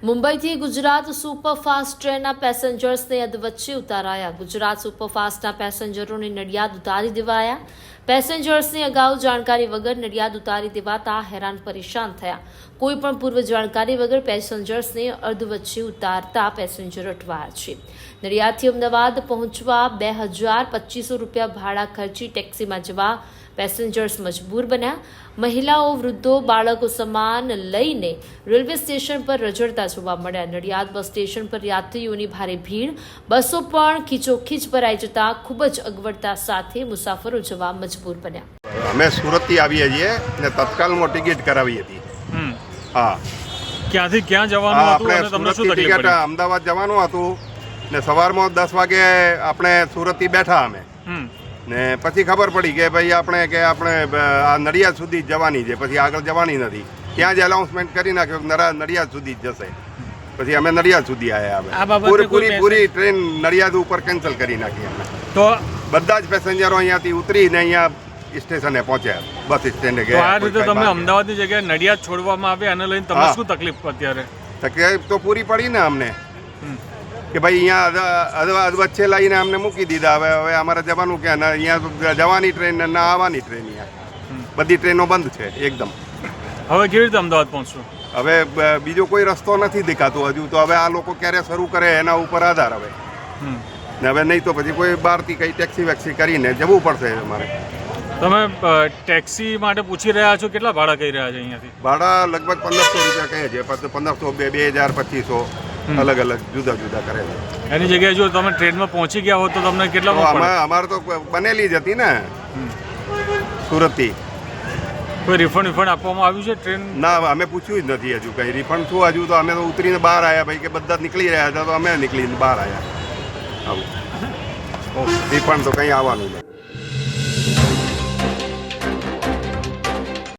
મુંબઈથી ગુજરાત સુપરફાસ્ટ ટ્રેનના પેસેન્જર્સને અધવચ્ચે ઉતારાયા। ગુજરાત સુપરફાસ્ટના પેસેન્જરોને નડિયાદ ઉતારી દેવાયા। પેસેન્જર્સની અગાઉ જાણકારી વગર નડિયાદ ઉતારી દેવાતા હેરાન પરેશાન થયા। કોઈ પણ પૂર્વ જાણકારી વગર પેસેન્જર્સને અધવચ્ચે ઉતારતા પેસેન્જર અટવાયા છે। નડિયાદથી અમદાવાદ પહોંચવા 2250 રૂપિયા ભાડા ખર્ચી ટેક્સીમાં જવા પેસેન્જર્સ મજબૂર બન્યા। મહિલાઓ, વૃદ્ધો, બાળકો સામાન લઈને રેલવે સ્ટેશન પર રઝળતા જોવા મળ્યા। નડિયાદ બસ સ્ટેશન પર યાત્રીઓની ભારે ભીડ, બસો પણ ખીચોખીચ ભરાઈ જતા ખૂબ જ અગવડતા સાથે મુસાફરો જવા મજબૂર બન્યા। અમે સુરતથી આવીએ છીએ ને તત્કાલમાં ટિકિટ કરાવી હતી। હા, ક્યાંથી ક્યાં જવાનું હતું અને તમને શું તકલીફ પડી? અમદાવાદ જવાનું હતું ને સવારમાં 10 વાગે આપણે સુરતથી બેઠા અમે ને પછી ખબર પડી કે ભાઈ આપણે આ નડિયાદ સુધી જવાની છે, પછી આગળ જવાની નથી। ત્યાં જ એનાઉન્સમેન્ટ કરી નાખ્યો કે નડિયાદ સુધી જ જશે। પછી અમે નડિયાદ સુધી આવ્યા। પૂરી ટ્રેન નડિયાદ ઉપર કેન્સલ કરી નાખી અમે। તો બધા જ પેસેન્જરો અહીંયાથી ઉતરીને અહીંયા સ્ટેશને પહોંચ્યા, બસ સ્ટેન્ડે ગયા। આ રીતે તમે અમદાવાદની જગ્યાએ નડિયાદ છોડવામાં આવે, આને લઈને તમને શું તકલીફ અત્યારે? તકલીફ તો પૂરી પડી ને અમને કે ભાઈ અહીંયા વચ્ચે લઈને અમને મૂકી દીધા। હવે અમારે જવાનું ક્યાં? અહીંયા જવાની ટ્રેન ના આવવાની ટ્રેન, અહીંયા બધી ટ્રેનો બંધ છે એકદમ। હવે કેવી રીતે અમદાવાદ પહોંચશું? હવે બીજો કોઈ રસ્તો નથી દેખાતો હજુ તો। હવે આ લોકો ક્યારે શરૂ કરે એના ઉપર આધાર હવે ને હવે નહીં તો પછી કોઈ બહારથી કઈ ટેક્સી વેક્સી કરીને જવું પડશે અમારે। તમે ટેક્સી માટે પૂછી રહ્યા છો, કેટલા ભાડા કહી રહ્યા છે અહીંયાથી? ભાડા લગભગ 1500 રૂપિયા કહે છે, 1500, 2000, 2500 અલગ અલગ જુદા જુદા કરે છે। એની જગ્યાએ જો તમે ટ્રેનમાં પહોંચી ગયા હો તો તમને કેટલામાં પડે? અમારે તો બનેલી જ હતી ને સુરતથી। કોઈ રિફંડ આપવામાં આવ્યું છે ટ્રેન? ના, અમે પૂછ્યું જ નથી હજુ કંઈ રિફંડ શું। હજુ તો અમે તો ઉતરીને બહાર આવ્યા ભાઈ કે બધા નીકળી રહ્યા હતા તો અમે નીકળીને બહાર આવ્યા। આવું રિફંડ તો કંઈ આવવાનું નથી।